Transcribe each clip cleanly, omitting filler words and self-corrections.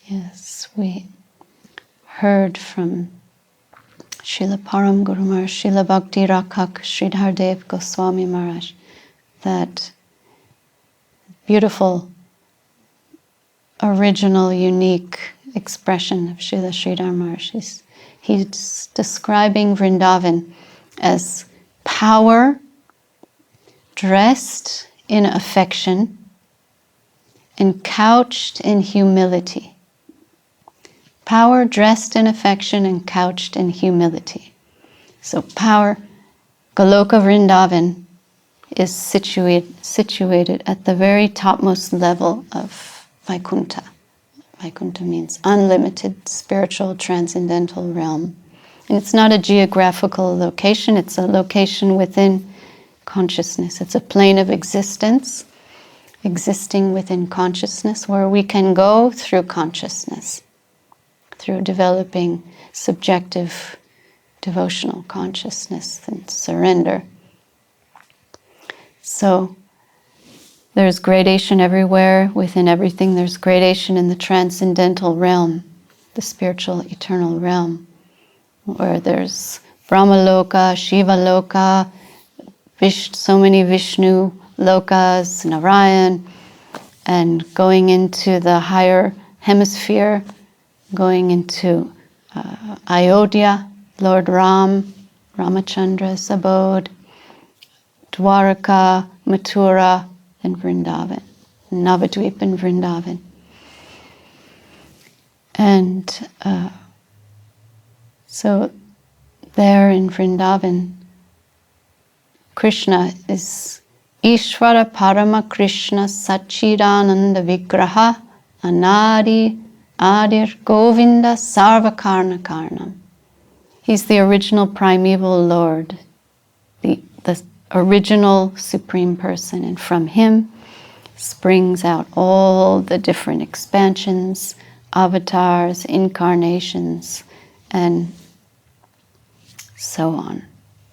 Yes, we heard from Srila Param Guru Maharaj, Srila Bhakti Rakak, Sridhar Dev Goswami Maharaj, that beautiful, original, unique expression of Srila Sridhar Maharaj. He's describing Vrindavan as power dressed in affection and couched in humility. Power dressed in affection and couched in humility. So power, Goloka Vrindavan, is situated at the very topmost level of Vaikuntha. Vaikuntha means unlimited spiritual transcendental realm. And it's not a geographical location, it's a location within consciousness. It's a plane of existence, existing within consciousness, where we can go through consciousness, through developing subjective devotional consciousness and surrender. So there's gradation everywhere, within everything. There's gradation in the transcendental realm, the spiritual eternal realm, where there's Brahmaloka, Shiva Loka, so many Vishnu Lokas, Narayan, and going into the higher hemisphere, going into Ayodhya, Lord Ram, Ramachandra's abode, Dwaraka, Mathura, and Vrindavan, Navadvip and Vrindavan. And so there in Vrindavan, Krishna is Ishvara Parama Krishna Sachidananda Vigraha Anadi Adir Govinda Sarvakarna Karnam. He's the original primeval Lord, the original Supreme Person, and from him springs out all the different expansions, avatars, incarnations, and so on.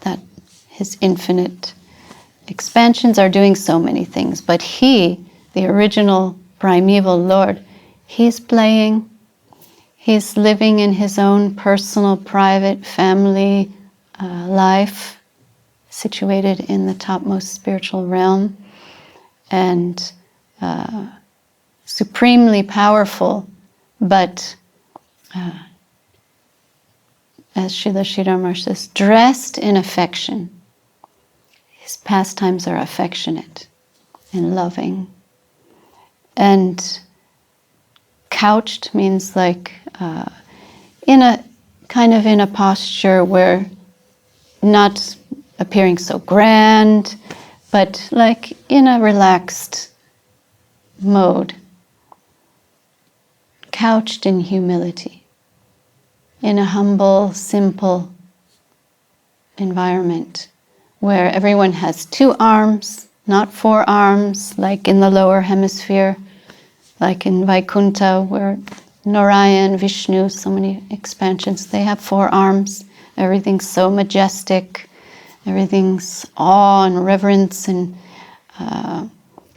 That his infinite expansions are doing so many things, but he, the original primeval Lord, he's playing, he's living in his own personal, private, family life, situated in the topmost spiritual realm, and supremely powerful, but as Srila Sridhar Maharaj says, dressed in affection. His pastimes are affectionate and loving. And couched means like in a posture where not appearing so grand, but like in a relaxed mode, couched in humility, in a humble, simple environment where everyone has 2 arms, not 4 arms, like in the lower hemisphere, like in Vaikuntha, where Narayan, Vishnu, so many expansions, they have 4 arms. Everything's so majestic. Everything's awe and reverence and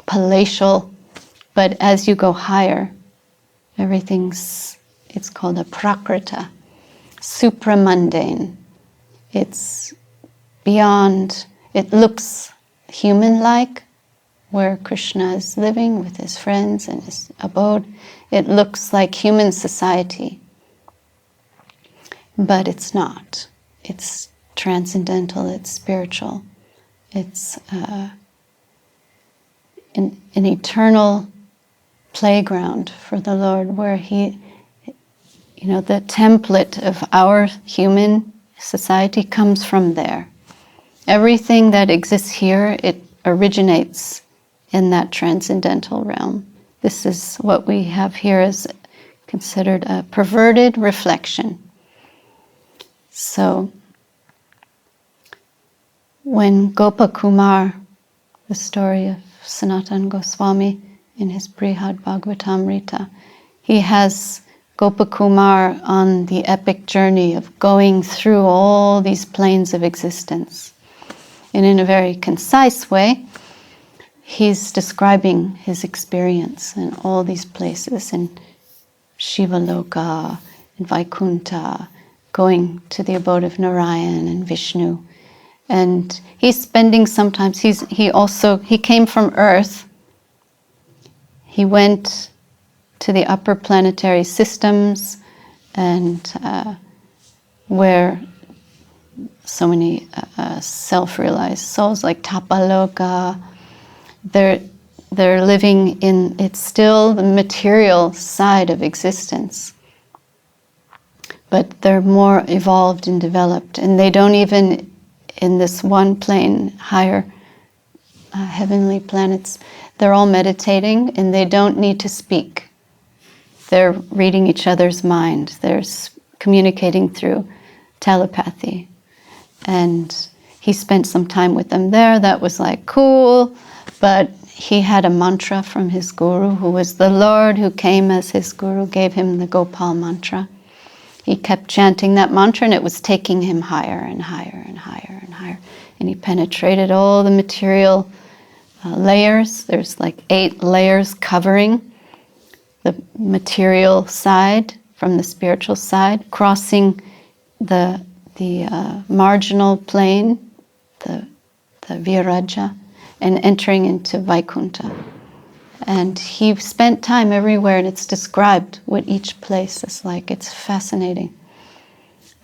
palatial. But as you go higher, it's called a prakrita, supramundane. It's beyond, it looks human-like, where Krishna is living with his friends and his abode. It looks like human society, but it's not. It's transcendental, it's spiritual. It's an eternal playground for the Lord, where he, the template of our human society comes from there. Everything that exists here, it originates in that transcendental realm. This is what we have here as considered a perverted reflection. So, when Gopakumar, the story of Sanatana Goswami in his Brihad Bhagavatamrita, he has Gopakumar on the epic journey of going through all these planes of existence. And in a very concise way, he's describing his experience in all these places. And Shivaloka and Vaikuntha, going to the abode of Narayan and Vishnu. And he's spending sometimes, he came from Earth. He went to the upper planetary systems and where so many self-realized souls like Tapaloka, they're living in, it's still the material side of existence, but they're more evolved and developed, and they don't even, in this one plane, higher heavenly planets, they're all meditating and they don't need to speak. They're reading each other's mind. They're communicating through telepathy. And he spent some time with them there. That was like cool, but he had a mantra from his guru, who was the Lord who came as his guru, gave him the Gopal mantra. He kept chanting that mantra and it was taking him higher and higher and higher and higher. And he penetrated all the material layers. There's like 8 layers covering the material side from the spiritual side, crossing the marginal plane, the Viraja, and entering into Vaikuntha. And he spent time everywhere, and it's described what each place is like. It's fascinating.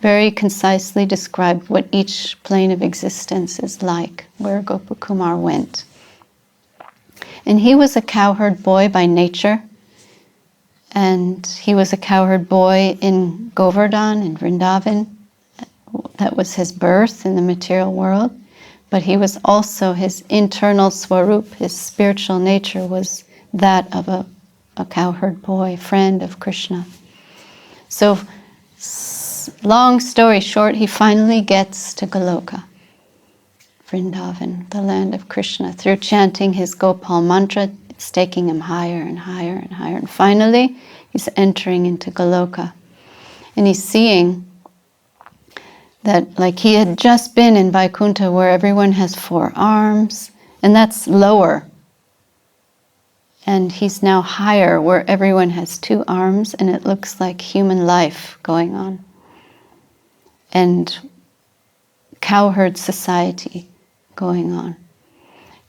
Very concisely described what each plane of existence is like, where Gopakumar went. And he was a cowherd boy by nature, and he was a cowherd boy in Govardhan, in Vrindavan. That was his birth in the material world. But he was also, his internal swarup, his spiritual nature was that of a cowherd boy, friend of Krishna. So, long story short, he finally gets to Goloka Vrindavan, the land of Krishna, through chanting his Gopal mantra. It's taking him higher and higher and higher. And finally, he's entering into Goloka. And he's seeing that, like, he had just been in Vaikuntha where everyone has 4 arms, and that's lower. And he's now higher where everyone has 2 arms, and it looks like human life going on. And cowherd society going on.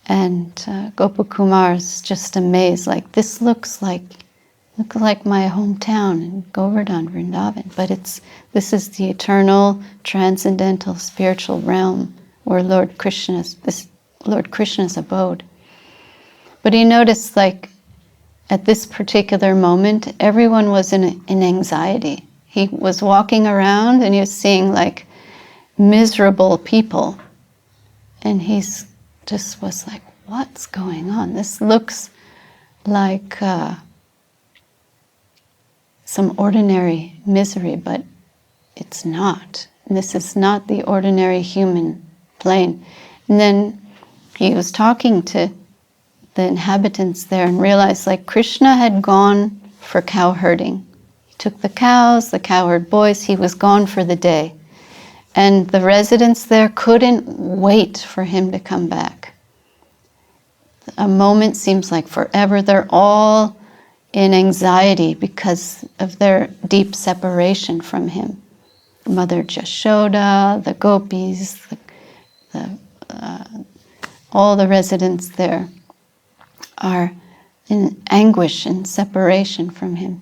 And Gopakumar's just amazed, like, this looks like my hometown in Govardhan, Vrindavan, but this is the eternal, transcendental, spiritual realm where Lord Krishna's abode. But he noticed, like, at this particular moment, everyone was in anxiety. He was walking around and he was seeing, like, miserable people, and he's just was like, what's going on? This looks like some ordinary misery, but it's not. This is not the ordinary human plane. And then he was talking to the inhabitants there and realized, like, Krishna had gone for cow herding. He took the cows, the cowherd boys, he was gone for the day. And the residents there couldn't wait for him to come back. A moment seems like forever. They're all in anxiety because of their deep separation from him. Mother Jashoda, the gopis, all the residents there are in anguish and separation from him.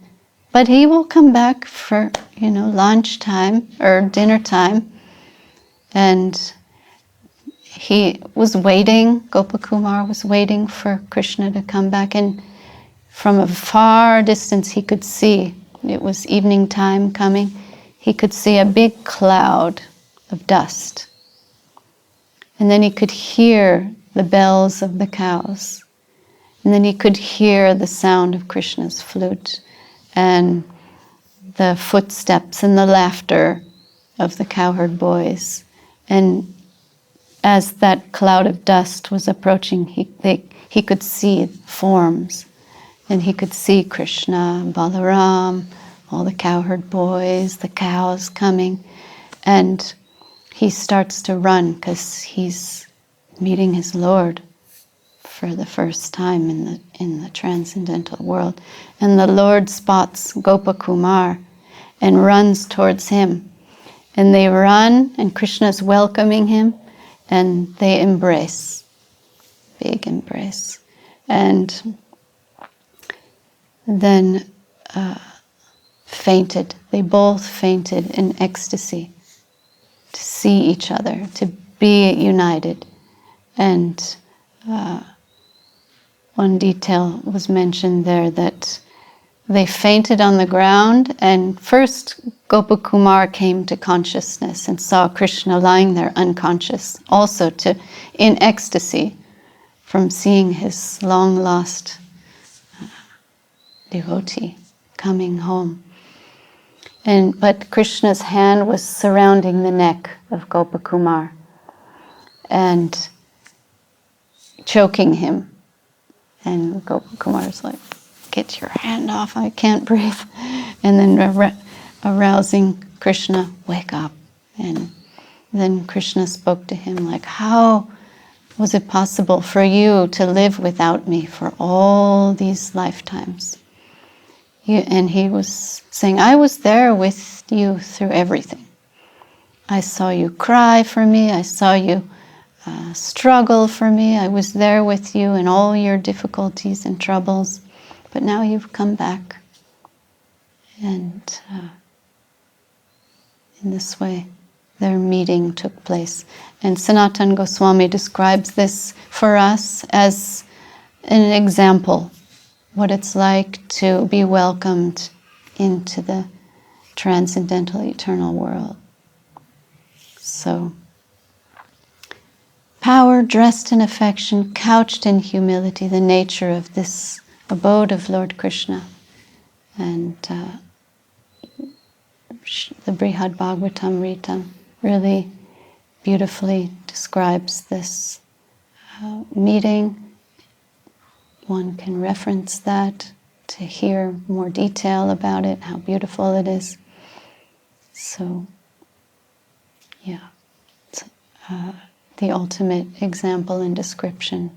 But he will come back for, lunch time or dinner time. And he was waiting, Gopakumar was waiting for Krishna to come back, and from a far distance he could see, it was evening time coming, he could see a big cloud of dust. And then he could hear the bells of the cows. And then he could hear the sound of Krishna's flute and the footsteps and the laughter of the cowherd boys. And as that cloud of dust was approaching, he could see forms. And he could see Krishna, Balaram, all the cowherd boys, the cows coming. And he starts to run because he's meeting his Lord for the first time in the transcendental world. And the Lord spots Gopakumar and runs towards him. And they run, and Krishna's welcoming him, and they embrace. Big embrace. And then fainted. They both fainted in ecstasy to see each other, to be united. And one detail was mentioned there that they fainted on the ground, and first Gopakumar came to consciousness and saw Krishna lying there unconscious, also in ecstasy from seeing his long-lost devotee coming home. But Krishna's hand was surrounding the neck of Gopakumar and choking him. And Gopakumar's like, "Get your hand off, I can't breathe." And then arousing Krishna, "Wake up." And then Krishna spoke to him like, "How was it possible for you to live without me for all these lifetimes?" And he was saying, "I was there with you through everything. I saw you cry for me, I saw you struggle for me, I was there with you in all your difficulties and troubles, but now you've come back." And in this way, their meeting took place. And Sanatana Goswami describes this for us as an example, what it's like to be welcomed into the transcendental eternal world. So, power dressed in affection, couched in humility, the nature of this abode of Lord Krishna. And the Brihad Bhagavatamrita really beautifully describes this meeting. One can reference that to hear more detail about it, how beautiful it is. So, yeah, it's the ultimate example and description,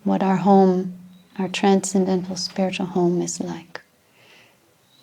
what our home, our transcendental spiritual home is like.